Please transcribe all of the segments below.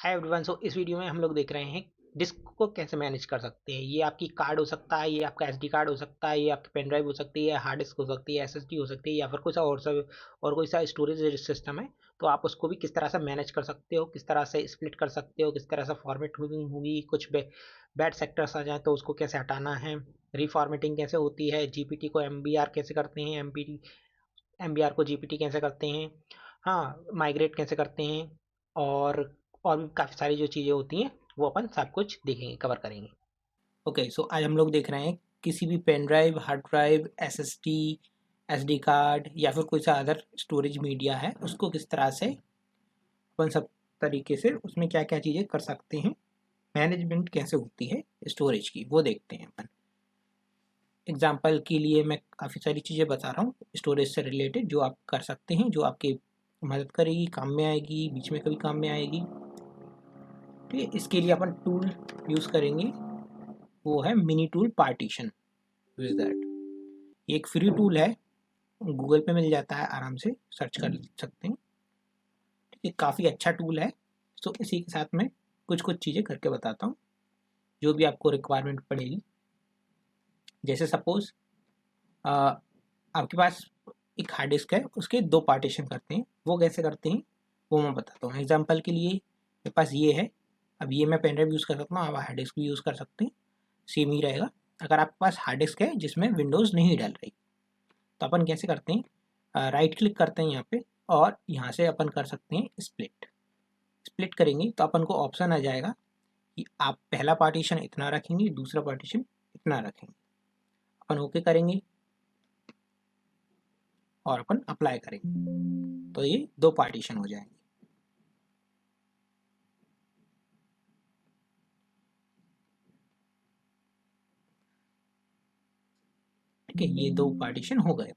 Hi everyone. सो इस video में हम लोग देख रहे हैं डिस्क को कैसे मैनेज कर सकते हैं। ये आपकी कार्ड हो सकता है, ये आपका एसडी कार्ड हो सकता है, ये आपकी पेन ड्राइव हो सकती है, हार्ड डिस्क हो सकती है, एसएसडी हो सकती है, या फिर कुछ और कोई सा स्टोरेज सिस्टम है। तो आप उसको भी किस तरह से मैनेज कर सकते हो, किस तरह से स्प्लिट कर सकते हो, किस तरह से फॉर्मेट होगी, कुछ बैड सेक्टर्स आ जाए तो उसको कैसे हटाना है, रीफॉर्मेटिंग कैसे होती है, जीपीटी को एमबीआर कैसे करते हैं, एमबीआर को जीपीटी कैसे करते हैं, हाँ माइग्रेट कैसे करते हैं, और और भी काफ़ी सारी जो चीज़ें होती हैं वो अपन सब कुछ देखेंगे, कवर करेंगे। ओके, सो आज हम लोग देख रहे हैं किसी भी pen drive, hard drive, SSD, SD card या फिर कोई सा अदर स्टोरेज मीडिया है, उसको किस तरह से अपन सब तरीके से उसमें क्या क्या चीज़ें कर सकते हैं, मैनेजमेंट कैसे होती है स्टोरेज की, वो देखते हैं अपन। एग्जाम्पल के लिए मैं काफ़ी सारी चीज़ें बता रहा हूँ स्टोरेज से रिलेटेड, जो आप कर सकते हैं, जो आपकी मदद करेगी, काम में आएगी, बीच में कभी काम में आएगी। ठीक है, इसके लिए अपन टूल यूज़ करेंगे, वो है मिनी टूल पार्टीशन विज़ार्ड। ये एक फ्री टूल है, गूगल पे मिल जाता है, आराम से सर्च कर सकते हैं। ठीक है, काफ़ी अच्छा टूल है। तो इसी के साथ में कुछ कुछ चीज़ें करके बताता हूँ जो भी आपको रिक्वायरमेंट पड़ेगी। जैसे सपोज़ आपके पास एक हार्ड डिस्क है, उसके 2 पार्टीशन करते हैं, वो कैसे करते हैं वो मैं बताता हूँ। एग्जांपल के लिए मेरे पास ये है, अब ये मैं पेन ड्राइव यूज़ कर सकता हूँ, आप हार्ड डिस्क भी यूज़ कर सकते हैं, सेम ही रहेगा। अगर आपके पास हार्ड डिस्क है जिसमें विंडोज़ नहीं डल रही, तो अपन कैसे करते हैं, राइट क्लिक करते हैं यहाँ पे, और यहाँ से अपन कर सकते हैं स्प्लिट। स्प्लिट करेंगे तो अपन को ऑप्शन आ जाएगा कि आप पहला पार्टीशन इतना रखेंगे, दूसरा पार्टीशन इतना रखेंगे। अपन ओके करेंगे और अपन अप्लाई करेंगे, तो ये 2 पार्टीशन हो जाएंगे। ठीक है, ये 2 पार्टीशन हो गए,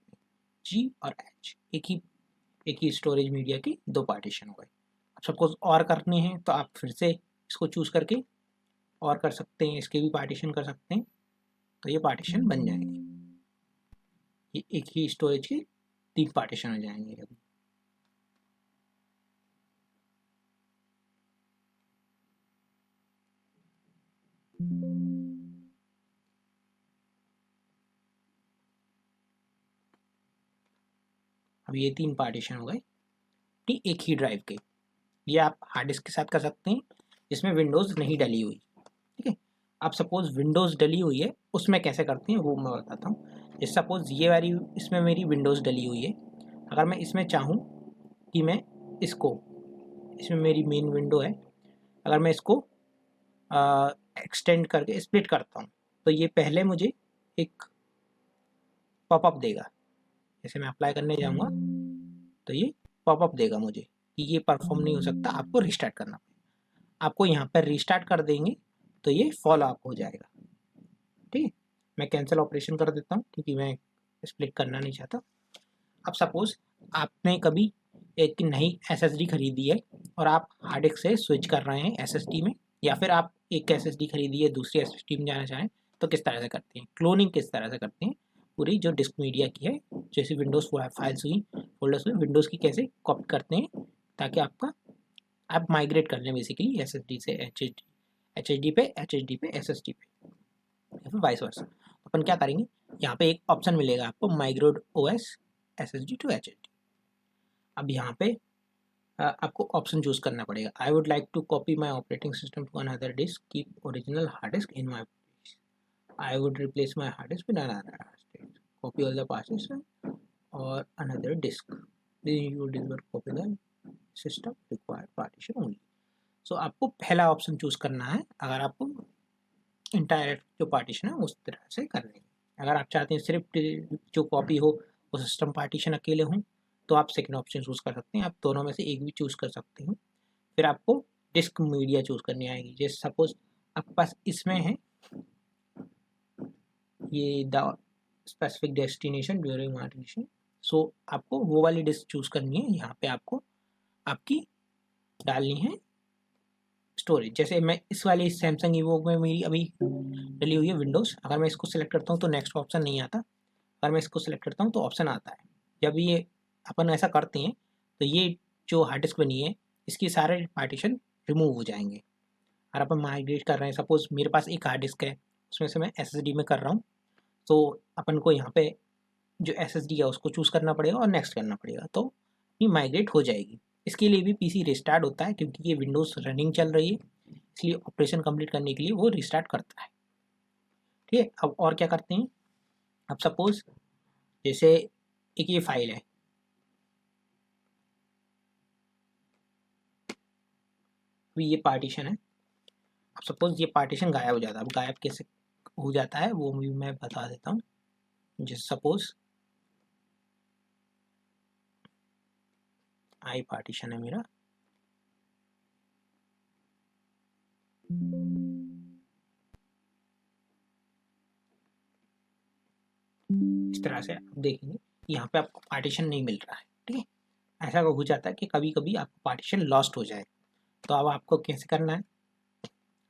जी और एच, एक ही स्टोरेज मीडिया की 2 पार्टीशन हो गए। अब सपोज और करने हैं तो आप फिर से इसको चूज करके और कर सकते हैं, इसके भी पार्टीशन कर सकते हैं, तो ये पार्टीशन बन जाएंगे। ये एक ही स्टोरेज के 3 पार्टीशन हो जाएंगे अभी। अब ये 3 पार्टीशन हो गए ठीक एक ही ड्राइव के। ये आप हार्ड डिस्क के साथ कर सकते हैं जिसमें विंडोज़ नहीं डली हुई। ठीक है, आप सपोज विंडोज़ डली हुई है, उसमें कैसे करते हैं वो मैं बताता हूँ। जैसे सपोज ये वाली इसमें मेरी विंडोज़ डली हुई है, अगर मैं इसमें चाहूँ कि मैं इसको, इसमें मेरी मेन विंडो है, अगर मैं इसको एक्सटेंड करके स्प्लिट करता हूँ, तो ये पहले मुझे एक पॉपअप देगा। जैसे मैं अप्लाई करने जाऊँगा तो ये पॉपअप देगा मुझे कि ये परफॉर्म नहीं हो सकता, आपको रिस्टार्ट करना पड़ेगा। आपको यहाँ पर रिस्टार्ट कर देंगे तो ये फॉलो अप हो जाएगा। ठीक है, मैं कैंसिल ऑपरेशन कर देता हूँ क्योंकि मैं स्प्लिट करना नहीं चाहता। अब सपोज आपने कभी एक नई एसएसडी खरीदी है और आप हार्ड डिस्क से स्विच कर रहे हैं एसएसडी में, या फिर आप एक एसएसडी खरीदी है दूसरी एसएसडी में जाना चाहें, तो किस तरह से करते हैं, क्लोनिंग किस तरह से करते हैं, पूरी जो डिस्क मीडिया की है, जैसे विंडोज़ फाइल्स हुई, फोल्डर्स हुए, विंडोज़ की कैसे कॉपी करते हैं ताकि आपका आप माइग्रेट कर लें बेसिकली एसएसडी से एचएचडी पे, एचएचडी पे एसएसडी पे, या फिर वाइस वर्सा। अपन क्या करेंगे, यहाँ पे एक ऑप्शन मिलेगा आपको, migrate OS SSD to HHD. अब यहाँ पे आपको ऑप्शन चूज करना पड़ेगा। I would like to copy my operating system to another disk, keep original hard disk in my, I would replace my hard disk with another hard disk, copy all the passes or another disk, you deliver copy the system required partition only. So आपको पहला option choose करना है अगर आपको entire जो partition है उस तरह से करनी है। अगर आप चाहते हैं सिर्फ जो कॉपी हो वो सिस्टम पार्टीशन अकेले हों, तो आप सेकंड ऑप्शन चूज़ कर सकते हैं। आप दोनों में से एक भी चूज़ कर सकते हैं। फिर आपको डिस्क मीडिया चूज़ करनी आएगी। जैसे सपोज आपके पास इसमें है ये द स्पेसिफिक डेस्टिनेशन ड्यूरिंग मार्टिनेशन, सो आपको वो वाली डिस्क चूज़ करनी है। यहाँ पे आपको आपकी डालनी है स्टोरेज। जैसे मैं इस वाली सैमसंग ईवोक में मेरी अभी डली हुई है विंडोज़, अगर मैं इसको सिलेक्ट करता हूँ तो नेक्स्ट ऑप्शन नहीं आता, अगर मैं इसको सिलेक्ट करता हूँ तो ऑप्शन आता है। जब ये अपन ऐसा करते हैं तो ये जो हार्ड डिस्क बनी है इसकी सारे पार्टीशन रिमूव हो जाएंगे। और अपन माइग्रेट कर रहे हैं, सपोज मेरे पास एक हार्ड डिस्क है, उसमें से मैं SSD में कर रहा हूँ, तो अपन को यहाँ पे जो SSD है उसको चूज़ करना पड़ेगा और नेक्स्ट करना पड़ेगा, तो ये माइग्रेट हो जाएगी। इसके लिए भी PC रिस्टार्ट होता है, क्योंकि ये विंडोज़ रनिंग चल रही है, इसलिए ऑपरेशन कंप्लीट करने के लिए वो रिस्टार्ट करता है। ठीक है, अब और क्या करते हैं, अब सपोज जैसे एक ये फाइल है, अभी ये पार्टीशन है, अब सपोज ये पार्टीशन गायब हो जाता है। अब गायब कैसे हो जाता है वो भी मैं बता देता हूँ। जैसे सपोज आई पार्टीशन है मेरा, इस तरह से आप देखेंगे यहाँ पे आपको पार्टीशन नहीं मिल रहा है। ठीक है, ऐसा हो जाता है कि कभी कभी आपको पार्टीशन लॉस्ट हो जाए। तो अब आपको कैसे करना है,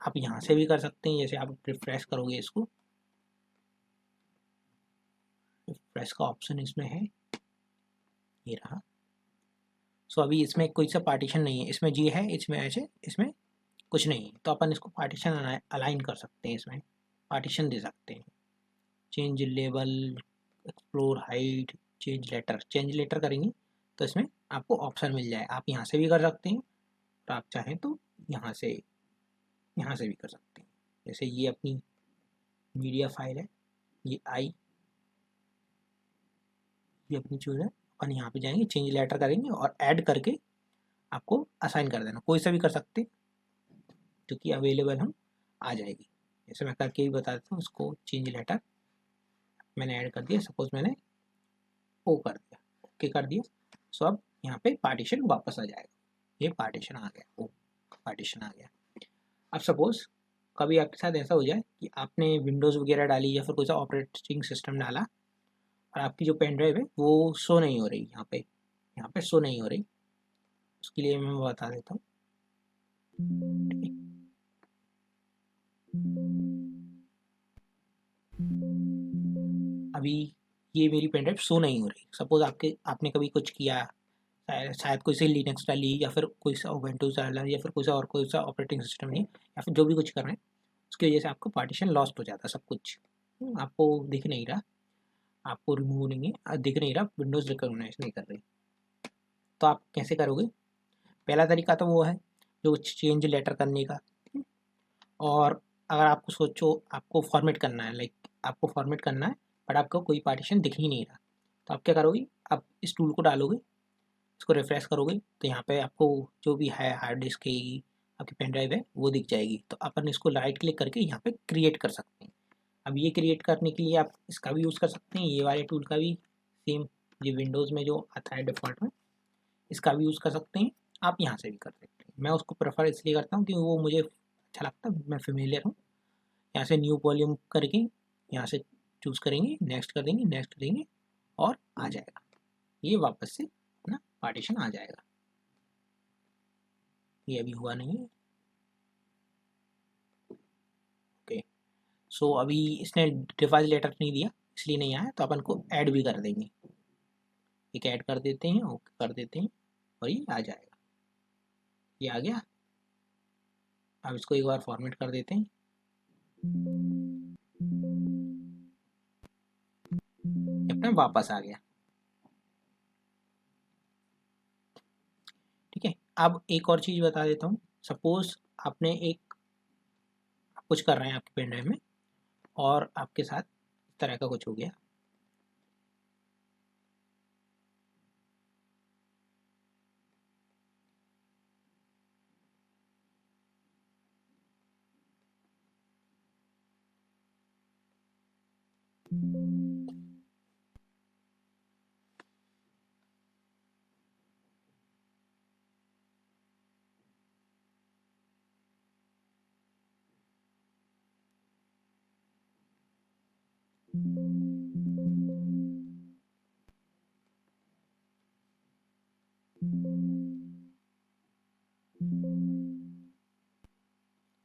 आप यहाँ से भी कर सकते हैं। जैसे आप रिफ्रेश करोगे इसको, रिफ्रेश का ऑप्शन इसमें है, ये रहा। सो अभी इसमें कोई सा पार्टीशन नहीं है, इसमें जी है, इसमें ऐसे, इसमें कुछ नहीं है। तो अपन इसको पार्टीशन अलाइन कर सकते हैं, इसमें पार्टीशन दे सकते हैं। Change label, explore height, change letter करेंगे तो इसमें आपको ऑप्शन मिल जाए। आप यहाँ से भी कर सकते हैं, और आप चाहें तो यहाँ से भी कर सकते हैं। जैसे ये अपनी मीडिया फाइल है, ये अपनी चीज़ है, अपन यहाँ पे जाएंगे, चेंज लेटर करेंगे और ऐड करके आपको असाइन कर देना। कोई सा भी कर सकते हैं, क्योंकि अवेलेबल हम आ जाएगी। जैसे मैं करके भी बता देता हूँ, उसको चेंज लेटर मैंने ऐड कर दिया, सपोज मैंने ओ कर दिया, ओके कर दिया। सो अब यहाँ पे पार्टीशन वापस आ जाएगा, ये पार्टीशन आ गया, ओ पार्टीशन आ गया। अब सपोज कभी आपके साथ ऐसा हो जाए कि आपने विंडोज़ वगैरह डाली या फिर कोई सा ऑपरेटिंग सिस्टम डाला, और आपकी जो पेन ड्राइव है वो शो नहीं हो रही, यहाँ पे शो नहीं हो रही। उसके लिए मैं बता देता हूँ। अभी ये मेरी पेन ड्राइव शो नहीं हो रही। सपोज आपने कभी कुछ किया, शायद कोई सी लिनक्स डाली, या फिर कोई सा ओवेंटूस डाला, या फिर कोई सा ऑपरेटिंग सिस्टम नहीं, या फिर जो भी कुछ कर रहे हैं, उसकी वजह से आपको पार्टीशन लॉस्ट हो जाता है। सब कुछ आपको दिख नहीं रहा, आपको रिमूव नहीं है, दिख नहीं रहा, विंडोज़ रिकॉग्नाइज नहीं कर रही। तो आप कैसे करोगे, पहला तरीका तो वो है जो चेंज लेटर करने का। और अगर आपको सोचो आपको फॉर्मेट करना है, लाइक आपको फॉर्मेट करना है, बट आपको कोई पार्टीशन दिख ही नहीं रहा, तो आप क्या करोगे, आप इस टूल को डालोगे, इसको रिफ्रेश करोगे, तो यहाँ पे आपको जो भी है हार्ड डिस्क की आपकी पेन ड्राइव है वो दिख जाएगी। तो अपन इसको राइट क्लिक करके यहाँ पे क्रिएट कर सकते हैं। अब ये क्रिएट करने के लिए आप इसका भी यूज़ कर सकते हैं, ये वाले टूल का भी सेम, ये विंडोज़ में जो आता है डिफ़ॉल्ट में, इसका भी यूज़ कर सकते हैं। आप यहाँ से भी कर सकते हैं। मैं उसको प्रेफर इसलिए करता हूँ क्योंकि वो मुझे अच्छा लगता है, मैं फेमिलियर हूँ। यहाँ से न्यू वॉल्यूम करके यहाँ से चूज़ करेंगे, नेक्स्ट करेंगे और आ जाएगा, ये वापस से अपना पार्टीशन आ जाएगा। ये अभी हुआ नहीं है, ओके। सो अभी इसने डिवाइस लेटर नहीं दिया, इसलिए नहीं आया, तो अपन को ऐड भी कर देंगे, एक ऐड कर देते हैं, ओके कर देते हैं, और ये आ जाएगा। ये आ गया। अब इसको एक बार फॉर्मेट कर देते हैं, अपना वापस आ गया। ठीक है, अब एक और चीज़ बता देता हूँ। सपोज आपने एक कुछ कर रहे हैं आपके पेन ड्राइव में, और आपके साथ इस तरह का कुछ हो गया,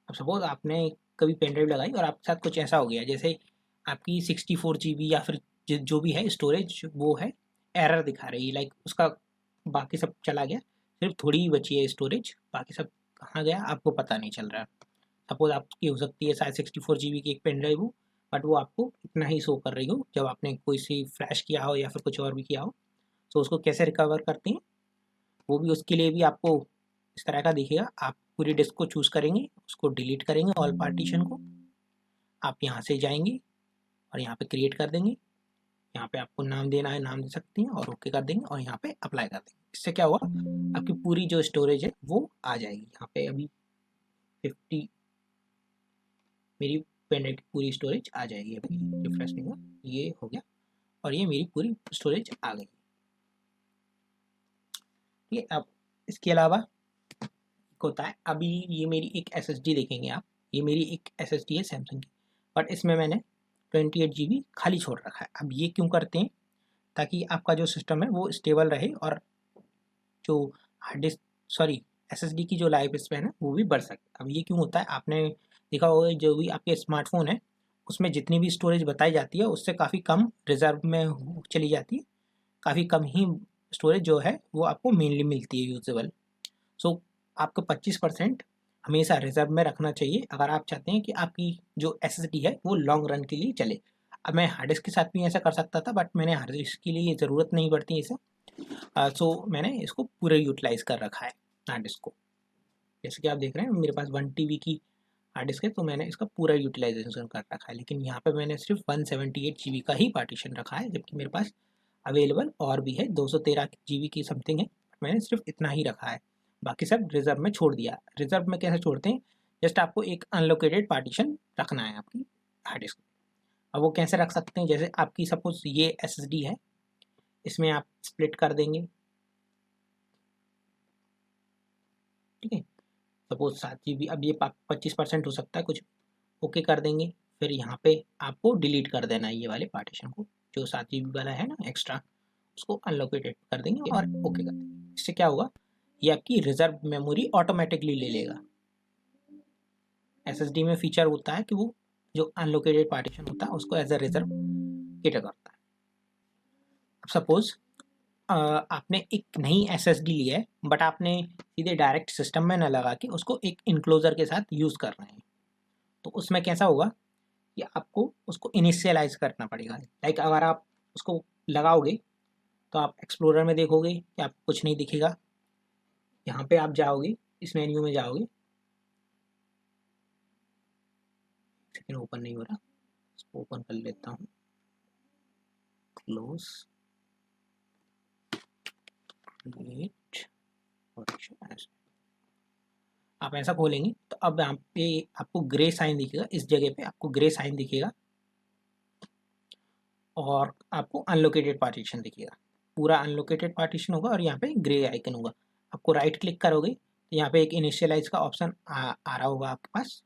अब सपोज आपने कभी पेन ड्राइव लगाई और आपके साथ कुछ ऐसा हो गया, जैसे आपकी 64 GB या फिर जो भी है स्टोरेज, वो है एरर दिखा रही है, लाइक उसका बाकी सब चला गया, सिर्फ थोड़ी ही बची है स्टोरेज, बाकी सब कहाँ गया आपको पता नहीं चल रहा है। सपोज आपकी हो सकती है शायद 64 GB की एक पेन ड्राइव हो, बट वो आपको इतना ही शो कर रही हो जब आपने कोई सी फ्लैश किया हो या फिर कुछ और भी किया हो। तो उसको कैसे रिकवर करते हैं, वो भी उसके लिए भी आपको इस तरह का दिखेगा। आप पूरी डिस्क को चूज़ करेंगे, उसको डिलीट करेंगे ऑल पार्टीशन को, आप यहाँ से जाएंगे और यहाँ पे क्रिएट कर देंगे। यहाँ पे आपको नाम देना है, नाम दे सकते हैं और ओके कर देंगे और यहाँ पे अप्लाई कर देंगे। इससे क्या होगा, आपकी पूरी जो स्टोरेज है वो आ जाएगी। यहाँ पे अभी 50 मेरी पेन ड्राइव की पूरी स्टोरेज आ जाएगी। अभी रिफ्रेश नहीं हुआ, ये हो गया और ये मेरी पूरी स्टोरेज आ गई। ठीक है, अब इसके अलावा होता है, अभी ये मेरी एक SSD देखेंगे आप, ये मेरी एक SSD है सैमसंग की, बट इसमें मैंने 28 GB खाली छोड़ रखा है। अब ये क्यों करते हैं, ताकि आपका जो सिस्टम है वो स्टेबल रहे और जो हार्ड डिस्क सॉरी SSD की जो लाइफ स्पैन है वो भी बढ़ सके। अब ये क्यों होता है, आपने देखा होगा जो भी आपके स्मार्टफोन है उसमें जितनी भी स्टोरेज बताई जाती है उससे काफ़ी कम रिजर्व में चली जाती है, काफ़ी कम ही स्टोरेज जो है वो आपको मेनली मिलती है यूजेबल। सो आपको 25% हमेशा रिजर्व में रखना चाहिए अगर आप चाहते हैं कि आपकी जो SSD है वो लॉन्ग रन के लिए चले। अब मैं हार्ड डिस्क के साथ भी ऐसा कर सकता था, बट मैंने हार्ड डिस्क के लिए ज़रूरत नहीं पड़ती इसे। सो मैंने इसको पूरा यूटिलाइज़ कर रखा है हार्ड डिस्क को। जैसे कि आप देख रहे हैं मेरे पास 1 TB की हार्ड डिस्क है, तो मैंने इसका पूरा यूटिलाइजेशन कर रखा है। लेकिन यहाँ पे मैंने सिर्फ 178 GB का ही पार्टीशन रखा है, जबकि मेरे पास अवेलेबल और भी है 213 GB की समथिंग है, मैंने सिर्फ इतना ही रखा है। बाकी सब रिजर्व में छोड़ दिया। रिजर्व में कैसे छोड़ते हैं, जस्ट आपको एक अनलोकेटेड पार्टीशन रखना है आपकी हार्ड डिस्क में। अब वो कैसे रख सकते हैं, जैसे आपकी सपोज ये SSD है, इसमें आप स्प्लिट कर देंगे। ठीक है, सपोज 7 GB, अब ये 25% हो सकता है कुछ, ओके कर देंगे। फिर यहाँ पे आपको डिलीट कर देना है ये वाले पार्टीशन को, जो 7 GB वाला है ना एक्स्ट्रा, उसको अनलोकेटेड कर देंगे और ओके कर देंगे। इससे क्या होगा, ये आपकी रिजर्व मेमोरी ऑटोमेटिकली ले लेगा। SSD में फीचर होता है कि वो जो अनलोकेटेड पार्टीशन होता है उसको एज अ रिजर्व कैटर करता है। अब सपोज आपने एक नई SSD ली है, बट आपने सीधे डायरेक्ट सिस्टम में न लगा के उसको एक इनक्लोजर के साथ यूज़ कर रहे हैं, तो उसमें कैसा होगा कि आपको उसको इनिशियलाइज करना पड़ेगा। लाइक अगर आप उसको लगाओगे तो आप एक्सप्लोरर में देखोगे कि आपको कुछ नहीं दिखेगा। यहाँ पे आप जाओगे, इस मेन्यू में जाओगे, सेकंड ओपन नहीं हो रहा, इसको ओपन कर लेता हूँ, क्लोज, क्रिएट, आप ऐसा खोलेंगे तो अब यहाँ पे आपको ग्रे साइन दिखेगा, इस जगह पे आपको ग्रे साइन दिखेगा और आपको अनलोकेटेड पार्टीशन दिखेगा। पूरा अनलोकेटेड पार्टीशन होगा और यहाँ पे ग्रे आइकन होगा। आपको राइट क्लिक करोगे तो यहाँ पे एक इनिशियलाइज का ऑप्शन आ रहा होगा आपके पास,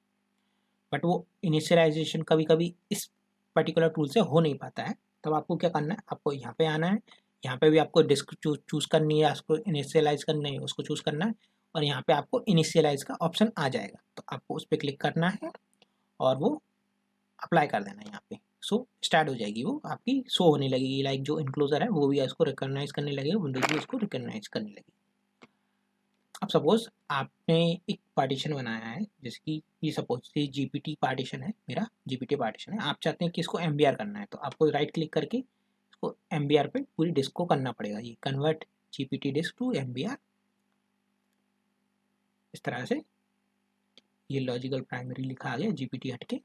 बट वो इनिशियलाइजेशन कभी कभी इस पर्टिकुलर टूल से हो नहीं पाता है। तब आपको क्या करना है, आपको यहाँ पे आना है, यहाँ पे भी आपको डिस्क चूज़ करनी है, उसको इनिशियलाइज करना है, उसको चूज़ करना है और यहाँ पे आपको इनिशियलाइज का ऑप्शन आ जाएगा, तो आपको उस पर क्लिक करना है और वो अप्लाई कर देना है यहाँ पे। सो स्टार्ट हो जाएगी, वो आपकी शो होने लगेगी। लाइक जो इनक्लोजर है वो भी इसको रिकॉग्नाइज करने लगेगा, विंडोज भी उसको रिकॉग्नाइज करने लगेगी। अब सपोज आपने एक पार्टीशन बनाया है, जैसे कि ये सपोज ये GPT पार्टीशन है, मेरा GPT पार्टीशन है, आप चाहते हैं कि इसको MBR करना है, तो आपको राइट क्लिक करके इसको MBR पे पूरी डिस्क को करना पड़ेगा। ये convert GPT disk to MBR, इस तरह से ये लॉजिकल प्राइमरी लिखा आ गया GPT हट के,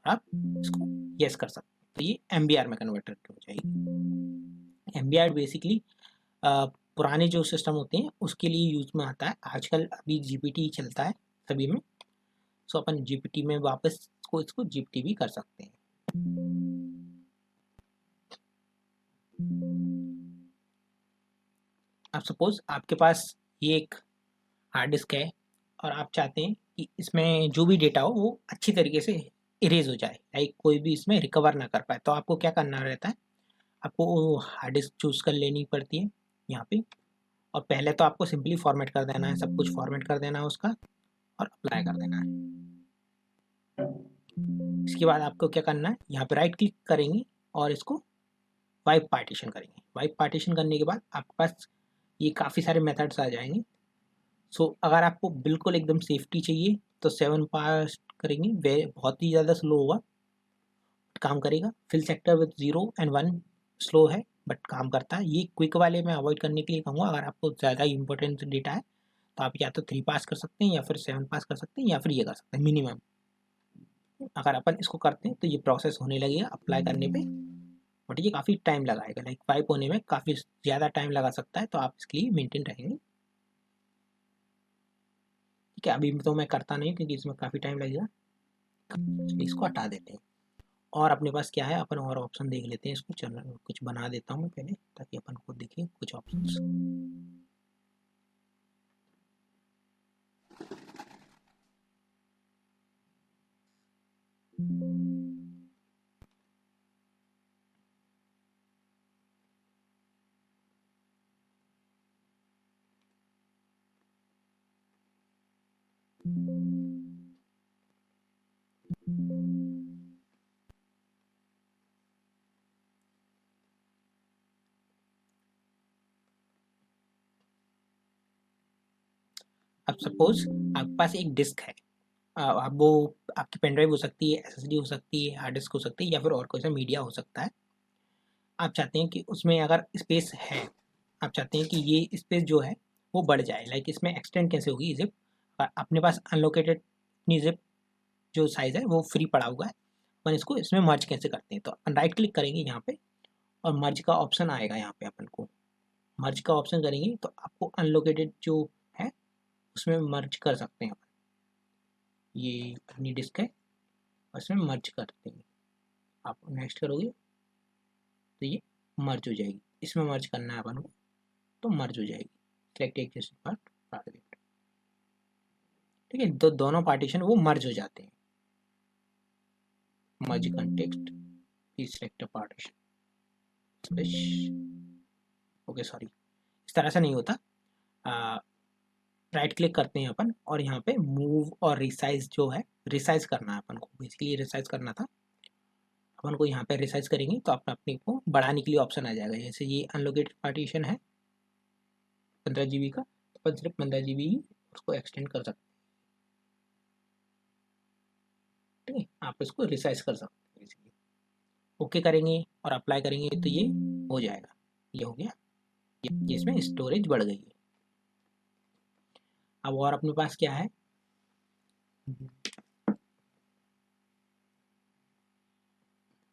आप इसको यस कर सकते हैं, तो ये MBR में कन्वर्टर हो जाएगी। MBR बेसिकली पुराने जो सिस्टम होते हैं उसके लिए यूज में आता है। आजकल अभी GPT चलता है सभी में, सो अपन GPT में वापस इसको GPT भी कर सकते हैं। अब सपोज आपके पास ये एक हार्ड डिस्क है और आप चाहते हैं कि इसमें जो भी डेटा हो वो अच्छी तरीके से इरेज हो जाए, लाइक कोई भी इसमें रिकवर ना कर पाए, तो आपको क्या करना रहता है, आपको हार्ड डिस्क चूज़ कर लेनी पड़ती है यहाँ पे, और पहले तो आपको सिंपली फॉर्मेट कर देना है, सब कुछ फॉर्मेट कर देना है उसका और अप्लाई कर देना है। इसके बाद आपको क्या करना है, यहाँ पे राइट क्लिक करेंगे और इसको वाइप पार्टीशन करेंगे। वाइप पार्टीशन करने के बाद आपके पास ये काफ़ी सारे मेथड्स आ जाएंगे। सो अगर आपको बिल्कुल एकदम सेफ्टी चाहिए तो 7 पास करेंगे, वे बहुत ही ज़्यादा स्लो होगा, काम करेगा। फिल सेक्टर विद 0 और 1 स्लो है बट काम करता है। ये क्विक वाले मैं अवॉइड करने के लिए कहूँगा। अगर आपको ज़्यादा इंपॉर्टेंट डेटा है तो आप या तो 3 पास कर सकते हैं या फिर 7 पास कर सकते हैं या फिर ये कर सकते हैं मिनिमम। अगर अपन इसको करते हैं तो ये प्रोसेस होने लगेगा अप्लाई करने पे, बट ये काफ़ी टाइम लगाएगा, लाइक 5 होने में काफ़ी ज़्यादा टाइम लगा सकता है, तो आप इसके लिए मेंटेन रहेंगे। ठीक है, अभी तो मैं करता नहीं क्योंकि इसमें काफ़ी टाइम लगेगा, इसलिए इसको हटा देते हैं। और अपने पास क्या है, अपन और ऑप्शन देख लेते हैं इसको। चलो कुछ बना देता हूँ मैं पहले ताकि अपन को दिखे कुछ ऑप्शंस। अब सपोज आपके पास एक डिस्क है, आप वो आपकी पेन ड्राइव हो सकती है, एसएसडी हो सकती है, हार्ड डिस्क हो सकती है या फिर और कोई सा मीडिया हो सकता है। आप चाहते हैं कि उसमें अगर स्पेस है, आप चाहते हैं कि ये स्पेस जो है वो बढ़ जाए, लाइक इसमें एक्सटेंड कैसे होगी जिप, अपने पास अनलोकेटेड अपनी जिप जो साइज़ है वो फ्री पड़ा हुआ है, अपन इसको इसमें मर्ज कैसे करते हैं। तो अपन राइट क्लिक करेंगे यहाँ पे और मर्ज का ऑप्शन आएगा, यहाँ पे अपन को मर्ज का ऑप्शन करेंगे तो आपको अनलोकेटेड जो है उसमें मर्ज कर सकते हैं अपन। ये अपनी डिस्क है और इसमें मर्ज कर देंगे, आप नेक्स्ट करोगे तो ये मर्ज हो जाएगी, इसमें मर्ज करना है अपन को तो मर्ज हो जाएगी। सेलेक्ट एडजेसेंट पार्ट पार्ट, ठीक है, तो दोनों पार्टीशन वो मर्ज हो जाते हैं। Merge context please select a partition space, okay sorry, इस तरह से नहीं होता। राइट क्लिक करते हैं अपन और यहाँ पे मूव और रिसाइज जो है, रिसाइज करना है अपन को, बेसिकली रिसाइज करना था अपन को। यहाँ पे रिसाइज करेंगे तो अपने को बढ़ाने के लिए ऑप्शन आ जाएगा। जैसे ये अनलोकेटेड पार्टीशन है 15 GB का, तो अपन सिर्फ 15 GB ही उसको एक्सटेंड कर सकते हैं। ठीक है, आप इसको रिसाइज कर सकते हैं इसलिए। ओके करेंगे और अप्लाई करेंगे तो ये हो जाएगा, ये हो गया, ये इसमें स्टोरेज बढ़ गई है। अब और अपने पास क्या है,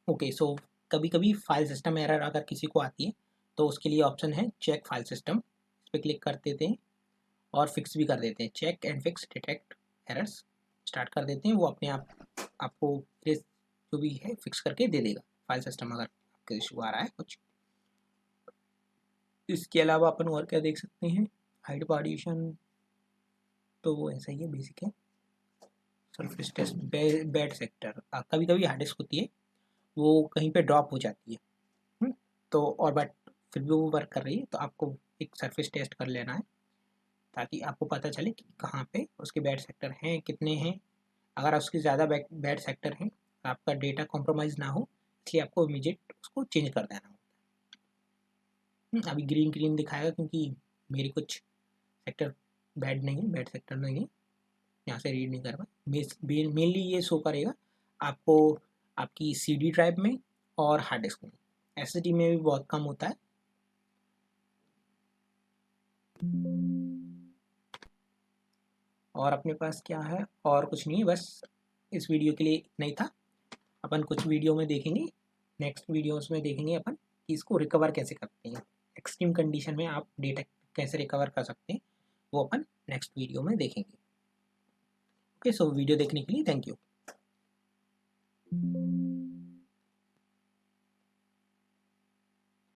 ओके सो कभी कभी फाइल सिस्टम एरर अगर किसी को आती है तो उसके लिए ऑप्शन है चेक फाइल सिस्टम, इस पर क्लिक कर देते हैं और फिक्स भी कर देते हैं। Check and fix detect errors start कर देते हैं, वो अपने आप आपको जो भी है फिक्स करके दे देगा फाइल सिस्टम अगर आपका इशू आ रहा है कुछ। इसके अलावा अपन और क्या देख सकते हैं, हाइड पार्टीशन तो वो ऐसा ही है, बेसिक है। सरफेस टेस्ट बैड सेक्टर, कभी कभी हार्ड डिस्क होती है वो कहीं पे ड्रॉप हो जाती है, तो और बट फिर भी वो वर्क कर रही है, तो आपको एक सरफेस टेस्ट कर लेना है ताकि आपको पता चले कि कहाँ पे उसके बैड सेक्टर हैं, कितने हैं। अगर उसके ज़्यादा बैड सेक्टर हैं तो आपका डेटा कॉम्प्रोमाइज़ ना हो, इसलिए आपको इमीडिएट उसको चेंज कर देना होता है। अभी ग्रीन ग्रीन दिखाएगा क्योंकि मेरी कुछ सेक्टर बैड नहीं है, बैड सेक्टर नहीं है, यहाँ से रीड नहीं कर पाए। मेनली ये शो करेगा आपको आपकी CD ड्राइव में और हार्ड डिस्क में, SSD में भी बहुत कम होता है। और अपने पास क्या है, और कुछ नहीं, बस इस वीडियो के लिए इतना ही था। अपन कुछ वीडियो में देखेंगे, नेक्स्ट वीडियोस में देखेंगे अपन कि इसको रिकवर कैसे करते हैं, एक्सट्रीम कंडीशन में आप डेटा कैसे रिकवर कर सकते हैं, वो अपन नेक्स्ट वीडियो में देखेंगे। ओके सो वीडियो देखने के लिए थैंक यू।